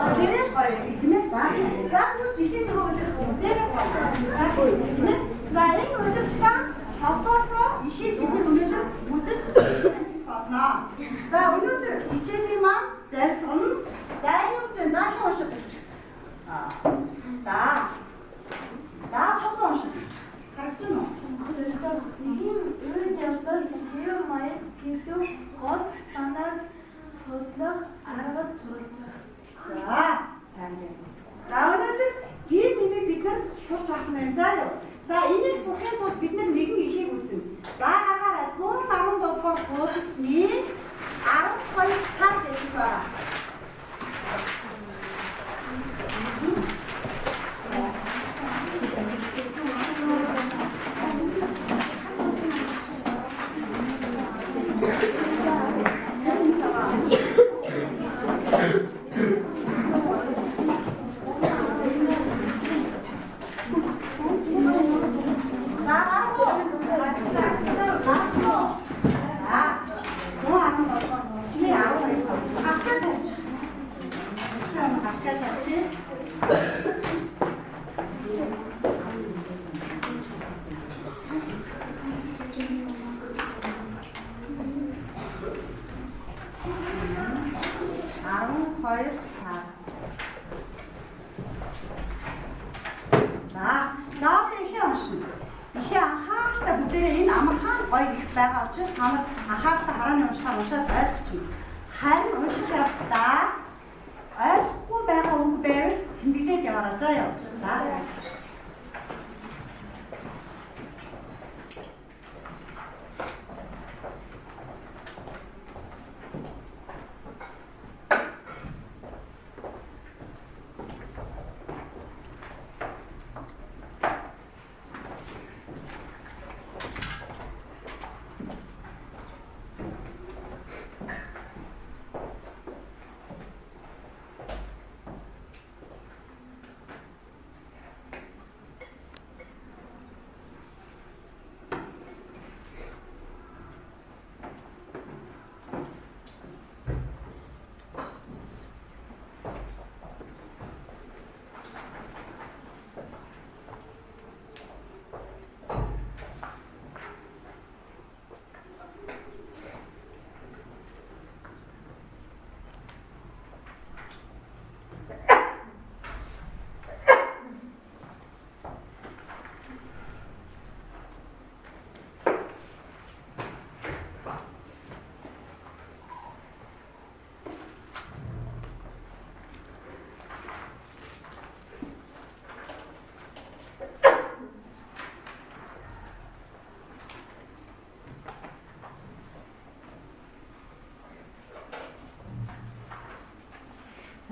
Бүгдээрээ гоё тийм ээ. За судлах, аргад суралцах. За, сайн байна. За, өнөөдөр ийм нэгийг бид нар сурч авах нь байна. Заа юу? За, энийг сурахын тулд бид нар нэгэн эхийг үзнэ. За, хараарай. 117 дугаар хуудасны 12 сар гэж байна. Харин унших явцдаа ойлгохгүй байгаа үг байвал тэмдэглээд яваарай заа юу. За.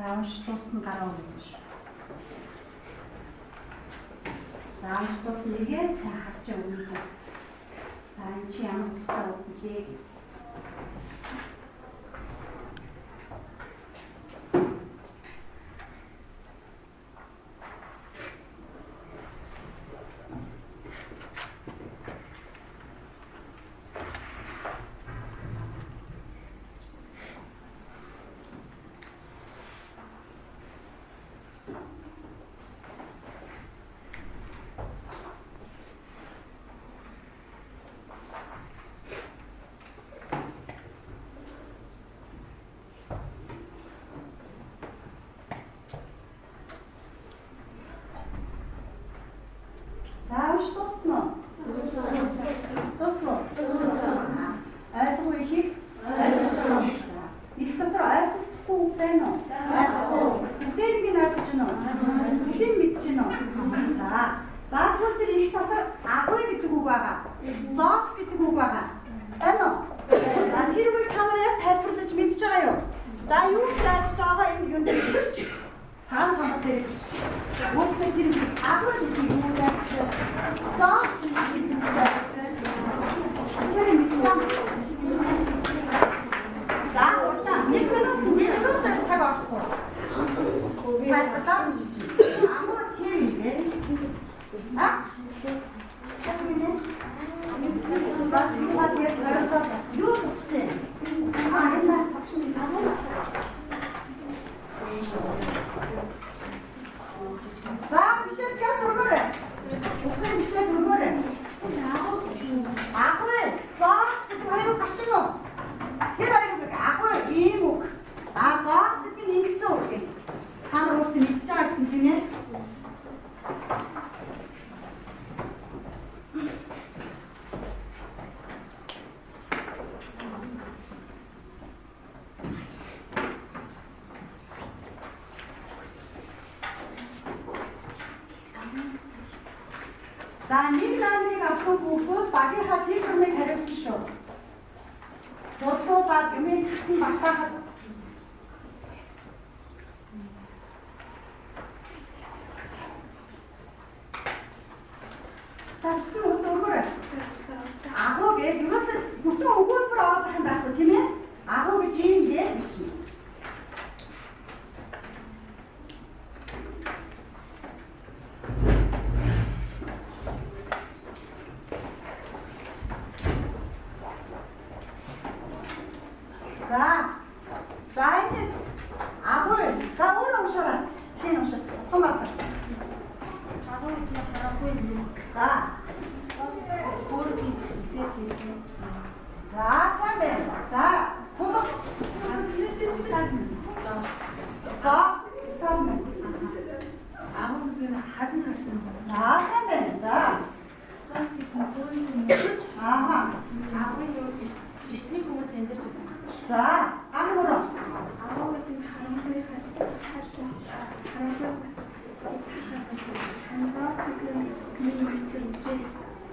Заавч тусна гараа өгнө шүү. Заавч тусна нэгээ цай харж өгнө. За энэ чи ямар утгатай өгнө. Заавч тусна уу? Тусна. Ойлгох ихийг ойлгосон. Их дотор ойлгохгүй үг байна уу? Ойлгохгүй. Эднийг нь ойлгож байна уу? Эднийг мэдж байна уу? За тэгвэл тэр их дотор агуй гэдэг үг байгаа. Зоос гэдэг үг байгаа. Байна уу? За тэр үгийг та нар яг тайлбарлаж мэдж байгаа юу? За юу гэж ойлгож байгаа энэ юунд бичиж. Цаас хамт дээр бичиж. Өөрсдөө тэр агуй гэдэг үг байгаа. Зоос гэдэг үг байгаа. Тэр мэдж байгаа. За уртаа 1 минут цаг авахгүй. Тайлбарлаад бичиж. Амаа тэр юм дээ. А? Хэвээ за юу гэж ойлгоод юу гэсэн. Энэ тавшин за бичээд газ өргөөрэй. Бүхэн бичээд өргөөрэй. За нэг номерыг авсан хүүхдүүд багийнхаа дэг юмыг хариуцсан шүү. Бодлуулаад юмыг цахин багтаахад Завцсан өргөөр агуу гэж юусаа бүтэн өгүүлбэр аваад байх юм байхгүй тийм ээ? Агуу гэж юм дээ бичнэ. За энэс агуу за өөрөө уншаарай. Хэн уншаа? Томаат. Агуу гэж харахгүй юм. За Өөр тийм зэсээ хийсэн. За сайн байна. За томаат. За томаат. Агуу гэж хадна гэсэн. За сайн байна. За ааха. Агуу юу ишний хүмүүс эндэрч байсан. За амгураа. Агуу гэдэг харахгүй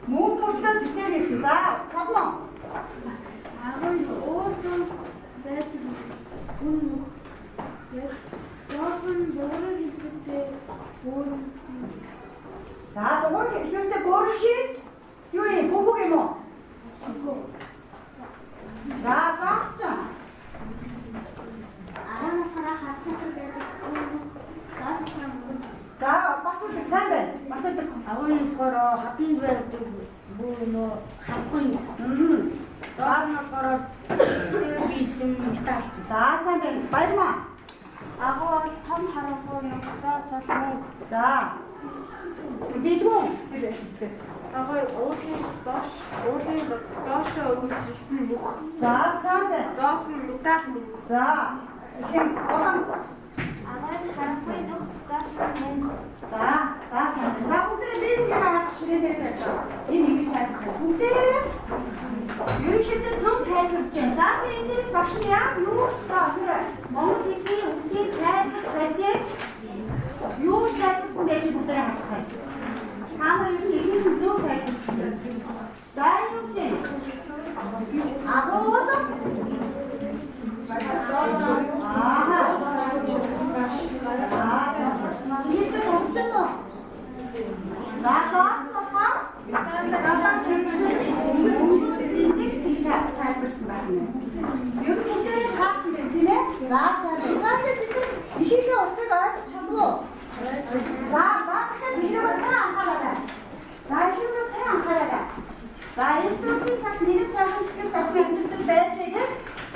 Мөн бүртээ зэсээр хийсэн. За цолмоо. агуу өөртөө байдаг гүн нүх. Яасан дөрөв хэлбэртэй өөр За дугаар хэлбэртэй бөөрхий юу юм бүгүг юм уу? За заачаа. араа хатсан гэдэг гүн нүх. За батууд сайн байна. Батууд Агууны болохоор хапин байдаг бүр нөө хапын. Заанаас бисэм металл. За сайн байна. Баярмаа. Агуу бол том харахгүй юм. За цолмог. За. Билгүү гэдэг хэсгээс. Агуу уулын доошоо үүсчихсэн мөх. За сайн байна. Доос нь металл мөх. За. Хэн болон. Агуу харахгүй нүх. Доос нь мөнгө. За сайн байна. За бүгдээ би юм авах ширээ дээр тавьж байгаа. Энэ ингэж тавьсан. Бүгдээ ерөнхийдөө зөв тайлбарж байна. За би энэс багш нь яа юу ч таа тэр Монгол хэлний үгсийг тайлбарлаж юу ч тайлбарсан байж бүгдээ хавцгаая. Та нар юу зөв тайлбарсан. За юу ч юм. Агуу Чигээр төвчөн үү? За тоосноохоо гадаад хэлсэн нэг тайлбарсан байна. Юу гэдэг хаасан бэ тийм ээ? За сайн байна. Ихэнхдээ утгыг ойлгож чадваа. За дахиад нэгээс сайн анхаарай. За ихэнхдээ сайн анхаарай. За энэ төрлийн цаг нэг сайхан сэтгэл тогтмол байж байгаа.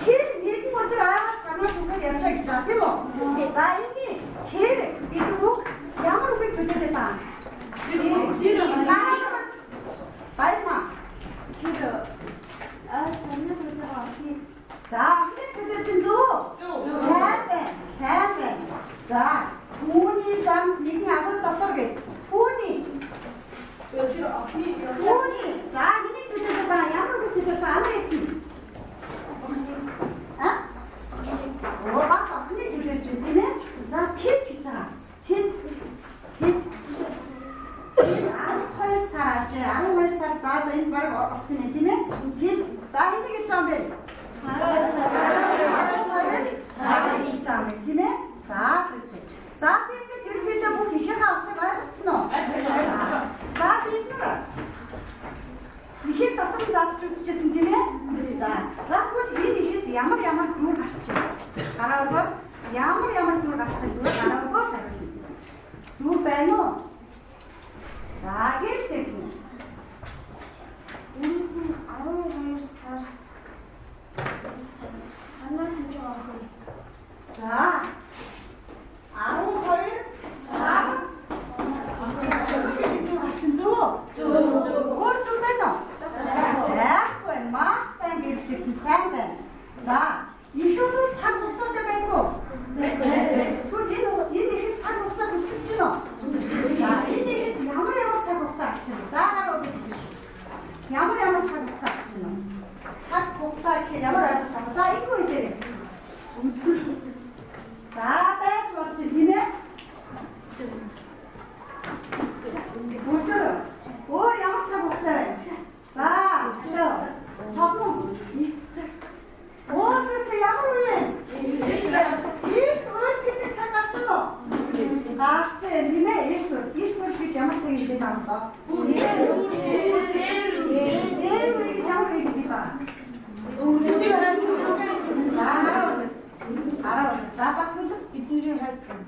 Тэр нэгэн өдөр араас санаа зүгээр явчаа гэж байна тийм үү? За энэ тэр гэдэг үг ямар үг төдөлтэй таа? Баярмаа. Санаа зүгээр авах. За энэ төдөлчин зөө. Сайн байна. За түүний зам нэгэн агуу дотор гэж. Түүний. За энэ төдөлтэй таа ямар үг төдөлж амар юм. Бас ахны төлөж тийм ээ. За тэт гэж байгаа. Тэт. 12 сар аж 12 сар за энэ баг орсон юм тийм ээ. Тэт. За энэ гэж байгаа юм бэ? 12 сар гэж байгаа юм тийм ээ. За зүгт. За тэгээд ерөнхийдөө бүх ихэнх авахыг ойлгоцсон уу? За бид нар ихэд дотор зааж үзчихсэн тийм ээ. За тэгвэл энэ ихэд ямар дүр гарчээ. Гараагүй ямар дүр гарчээ зүгээр гараагүй тавьчих. Дүр байна уу? За гэртэй. 12 сар санаа хийж байгаа юм. За 12 сар гарчин зөө. Өөр дүр байна уу? Яахгүй маш сайн гэртэй сайн байна. За их өнөө цаг хугацаатай байдгүй. Тэгвэл энэ их цаг хугацаа өсөж байна уу? За энэ их ямар цаг хугацаа авч байна? За гараа өгөх. Ямар цаг хугацаа авч байна уу? Цаг хугацаа гэхээр ямар ойлголт? За энэ үе дээр. За жишээ нэмээ эрт бүр гэж ямар цаг хэлдэг юм даа. Дээр гэж ямар хэлдэг даа. Араа за баггүй бидний хайж байна.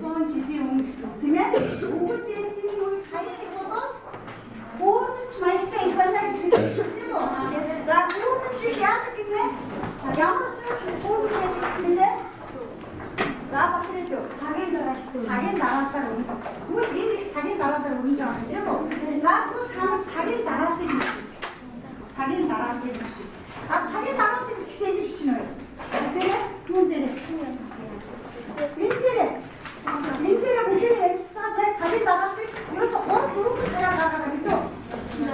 зон жилийн өмнө гэсэн тийм ээ. Бүгд эцсийн үед сая бодоод өөрөж маягтай их байна гэж тийм үү? За өөрөж яадаг юм бэ? Ямар ч өөрөж яадаг юм бэ? За багтээд цагийн дараатаар өмнө. Тэгвэл энэ их цагийн дараатаар өмнө жаа шүү тийм үү? За тэгвэл та нар цагийн дараатыг цагийн дараатыг а цагийн дараатыг бичлээ гэж чинь байна. Тийм ээ? Түүн дээр. Энэ дээр бүгд ярьж байгаа цагийн дараатыг ерөөс 3-4 цагаар гаргаад мэдөө.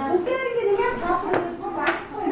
Бүгдээр ингэ таахгүй байхгүй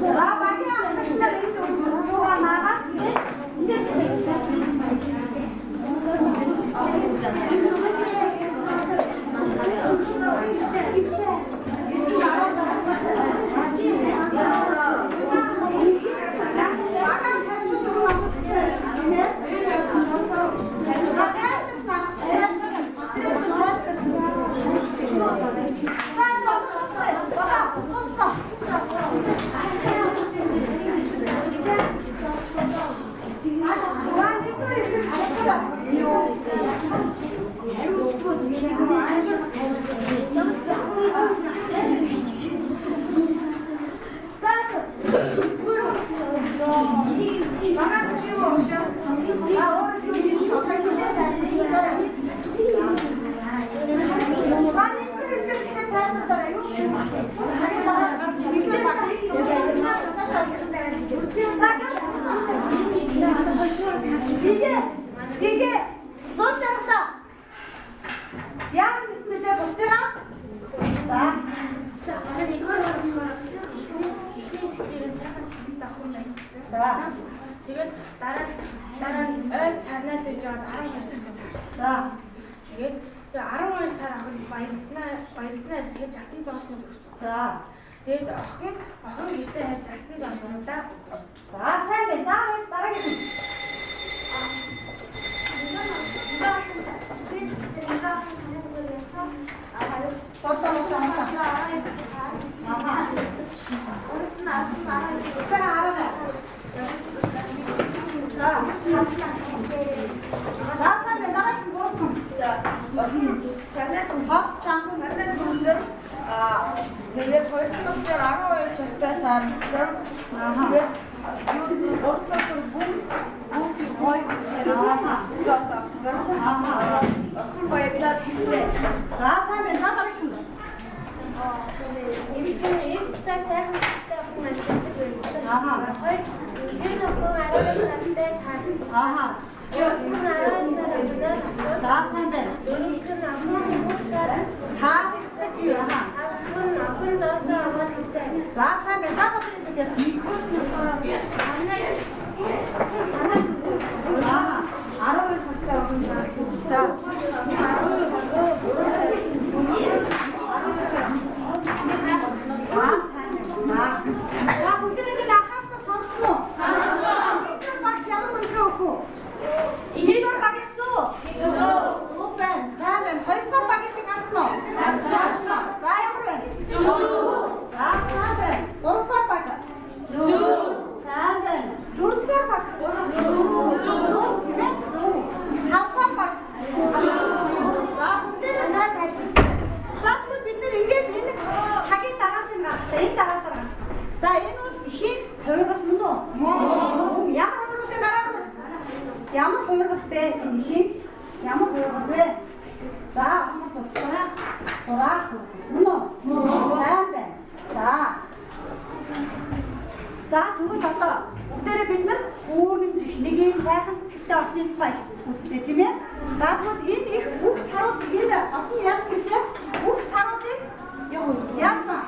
За За. Тэгээд дараа нь ой цаанаад байж байгаа 12 сард таарсан. За. Тэгээд 12 сар охин баярлснаа тэгээд алтан зоосноо өгсөн. За. Тэгээд охин гэртээ харж алтан зооснуудаа За сайн байна. За дараагийн. Тэгээд 2012 сартай таарсан. Тэгээд ордоор бүгд гоё зас авсан. Баярлалаа хэлээ. За сайн байна. Дараагийн. За сайн байна. За сайн байна. За бодож идэгээс. За энэ бол ихийн хувиргал мөн үү? Ямар хувиргалтай гараад ямар хувиргал бэ? Ихийн ямар хувиргал вэ? За дураа мөн үү? Сайн байна. За тэгвэл одоо бүгдээрээ бид нар өөрийн чихнийг сайхан сэтгэлтэй авч идэх бай үзлээ тийм ээ. За тэгвэл энэ их бүх сарууд энэ олон яасан бэ? Бүх саруудыг яасан?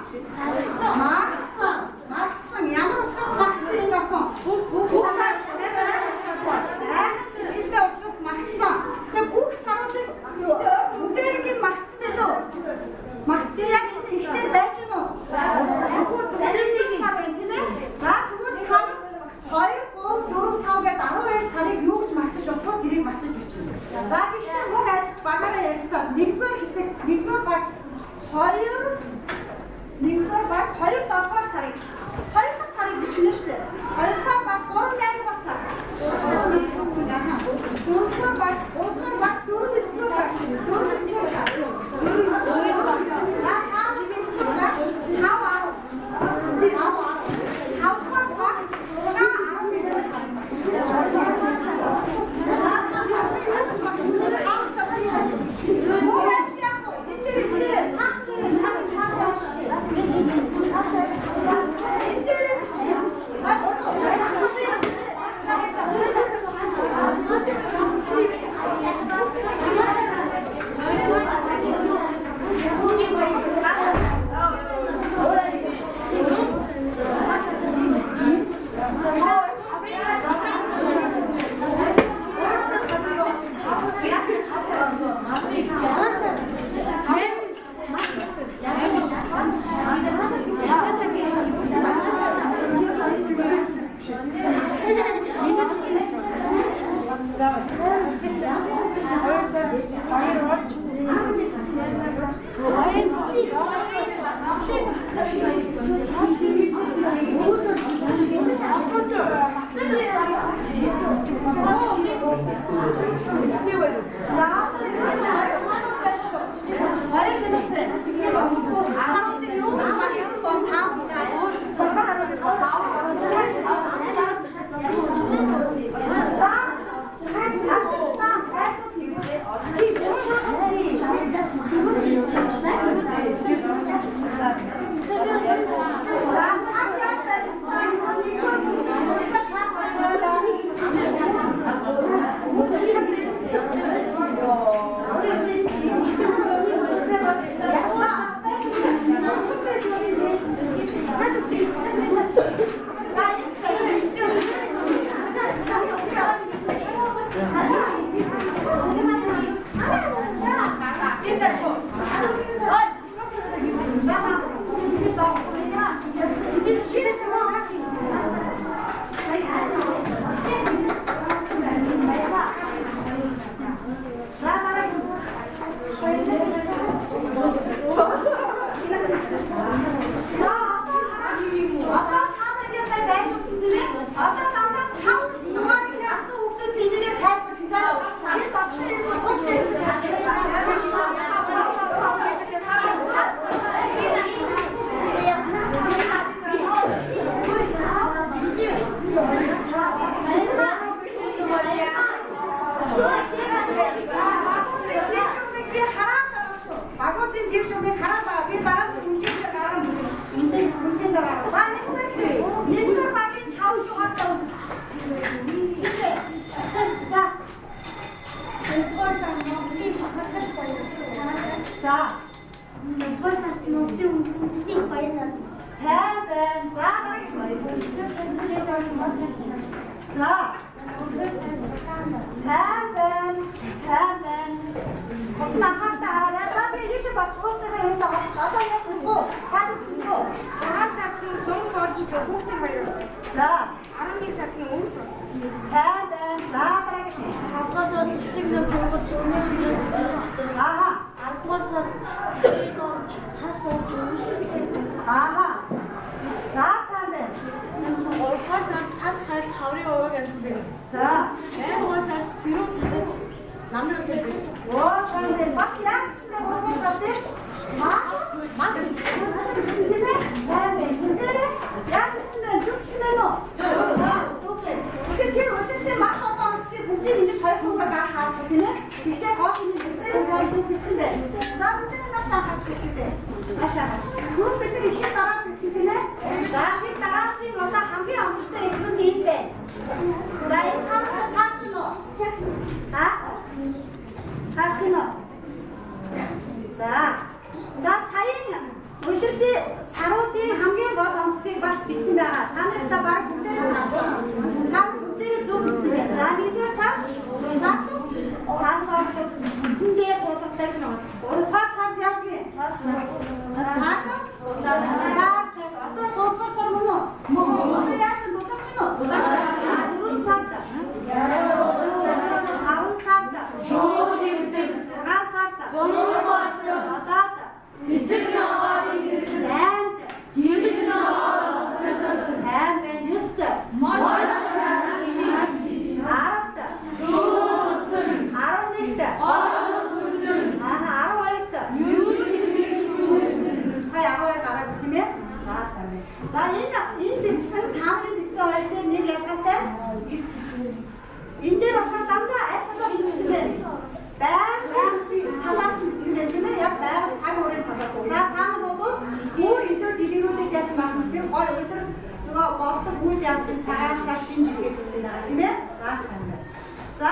Магтсан. Ямар учраас магтсан юм охин? Бүх сар. Эндээ учраас магтсан. Тэгээ бүх саруудыг бүгдээрээ магтсан байх уу? Магтсан яг энэ ихтэй байж гэнэ үү? Зарим нэг сар байна тийм ээ. За тэгвэл хань 2, 3, 4, 5 гээд 12 сарыг юу гэж магтаж болох вэ? Тэрийг магтаж бичнэ. За гэхдээ мөн багаараа ярилцаа. Нэгдүгээр хэсэг, нэгдүгээр баг 2 баг 2 давхар сарыг 2 дахь сарыг бичнэ шүү дээ. 2 дахь баг 3 дайгуул сар. 4 баг 4 баг 4 сар. Одоо намайг 5 дугаарыг авсан хүүхдүүд биенээ тайлбар хийсэн. Би очсон юм уу? Сул дээрээс багуудын гэр чумыг хараад байгаа. Би дараа нь үнээр гараа үнээр дараа. За нэг багийн 5 дугаар тав. За. За. Сайн байна. За За. Сайн байна. Хосноо хатаа. За би ийш бачгоосныхаа юусаа олж одоо яасан суу. Гадсан суу. 6 сарын 100 болж хүүхдээ хоёр. За. 11 сарын өвд. Сайн байна. За дараагийн. Хавгасаа цэцэг нэг жонгод зүүнээ Ааха. 10 дугаар сар хэд орж цаас орж Ааха. За сайн байна. 3 дугаар сар цаас хайлт хаврын уур ярьсан. За. 8 дугаар сар цэрүүн татаж намрал хийв. Оо сайн байна. Бас яг тийм уусаад тийм. Маа. Сайн байна. Үнээрээ яг тийм зүгтсэн үү? Зүгтсэн. Тэгээд тэр өдөртөө маш олон онцлог бүгдийг ингэж хайцуугаар гаргах тийм ээ. Тэгтээ гол нь бүгдээрээ сайн зүгтсэн байна. За бүгдээ нашаа хаач гэдэг. Ашаа хаач. Гүн бид нар ихэд дараа гэсэн тийм ээ. За бид дараагийн одоо хамгийн амттай их нь энэ байна. За энэ хамтдаа таач нь уу? Ха? Таач нь уу? За саяын өдөртөө саруудын хамгийн гол онцлог бас бичсэн байгаа. Та нартай баг бүгдээ харж байгаа. Та бүгдээ зөв бичсэн байна. За нэгдүгээр цаг. Цаас хиндээ бодогддаг нь. Урахаар сард явгий. Цаас. Одоо гурван сар мөн үү? Одоо яаж дутагч нь уу? Дөрвөн сард. 5 сард. Цэцэг яваад ирээд дэрэг наваад сайн байна юустай мод ард 11-т 12-т сая 12 гараад тийм ээ за сайн байна за энэ бичсэн та нарын бичсэн хоёр дээр нэг ялгаатай энэ дээр болохоор дандаа альтаа бичсэн байна талаас нь бичсэн тийм ээ яг байгаль цаг уурын талаас. За та нар бол өөр илүү дэлгэрүүлээд яасан байх нь тэр гой өдөр нөгөө болдог үйл явдлын цагаасаа шинж хийгээд бичсэн байгаа тийм ээ. За сайн байна. За.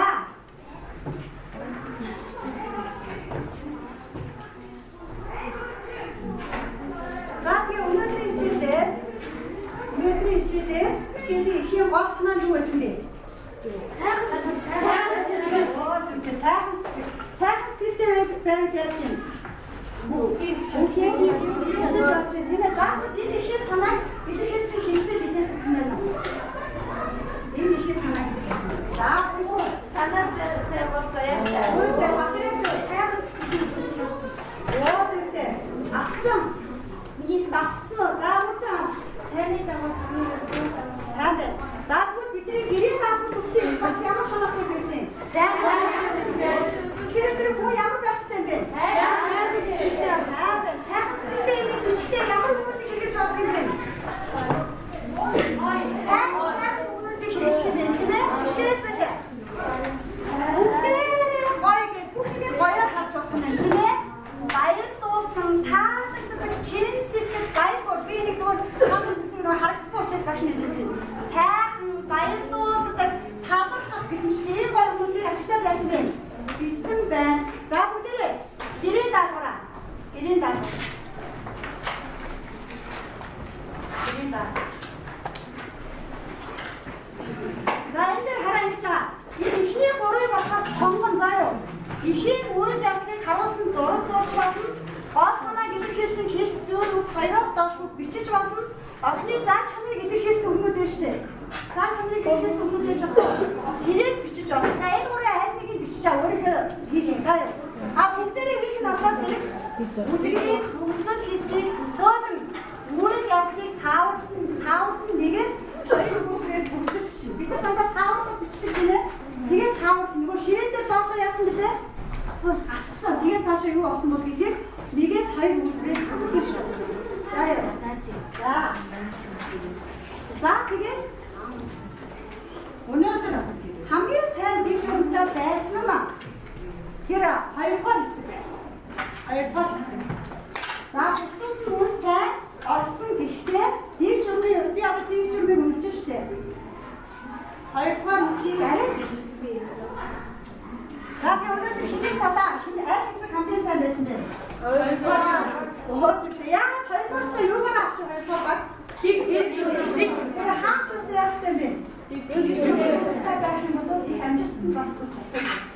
За тэгээ өнөөдрийн хичээлээ хичээлийн ихийн гол санаа нь юу байсан бэ? Сайхан сэтгэлтэй байх яаж юм? Бүхий чадаж авч тийм ээ. За энэ ихээр санааг биднээс хэлцээ бидээ юм байна. Энэ ихээр санааг. За бүгд санаа зэ болцоёо. Бүгд батрээс сайхан сэтгэлтэй. Яа тэгтээ. Ахчам. Миний давцсан уу? За уучаа. Таны дагуу сайн байна. За бүгд бидний гэрээ даахад үгүй бас ямар санаатай байсан? Тэгэхээр тэр хөө ямар байстай юм бэ? Сайхан сэтгэлтэй юм бичгээр ямар хүмүүст хэрэгж авах юм бэ? Сайхан хүмүүст хэрэгж юм тийм ээ? Жишээлбэл бүгдээ гоё гэх бүхнийг гоёор харж байгаа юм тийм ээ? Баяр дуусан таалагддаг чин сэтгэл гайгүй би нэг зүгээр хамт гэсэн харагдахгүй учраас баш нэг сайхан баяр дууддаг талархах гэмшлийн гоё хүмүүст ашиглаад байсан юм. Бичсэн байна. За бүгдээ гэрээ даахаараа. Гэрээ даах. Гэрээ даах. За энэ дээр хараа ингэж байгаа. Энэ ихний гурыг болохоос сонгон заяа. Ихийн үйл явдлыг харуулсан зураг зурж болно. Гол санааг илэрхийлсэн хэлц зөөрүүд хоёроос доош бичиж болно. Охины зан чанарыг илэрхийлсэн өгнүүд байна шүү дээ. Зан чанарыг илэрхийлсэн өгнүүд байж байгаа. Тэрийг бичиж байна. За энэ гурыг аль нэгийг бичиж аа өөрийнхөө хийх заяа. А бүгдээрээ хийх нь болохоос бүгдийн төгсгөл хийснийг төсөөлөн үйл явдлыг тааварсан нэгээс Хоёр бүгдээр төгсөж чинь. Бид надад таавар бичдэг гинэ. Тэгээд таавар нөгөө ширээн дээр заасан яасан бэлээ? Асгасан. Тэгээд цаашаа юу болсон бол гэдэг нэгээс хоёр бүгдээр төгсөж шүү. За яа. За тэгээд өнөөдөр хамгийн сайн бич үнэтэй байсан нь тэр хоёрдугаар хэсэг байна. Хоёрдугаар хэсэг. За бүгд нь сайн олсон гэхдээ нэг журмын би одоо нэг журмыг үлдэж штэ. Хоёрдугаар хэсгийг арай за би өнөөдөр хэнийг салаа аль хэсэг хамгийн сайн байсан бэ? Хоёрдугаар. Яа хоёрдугаараас юугаар авч хоёрдугаар тэр хаанч ус яастай бэ? Нэг журмын байх юм бол амжилт нь бас тусах.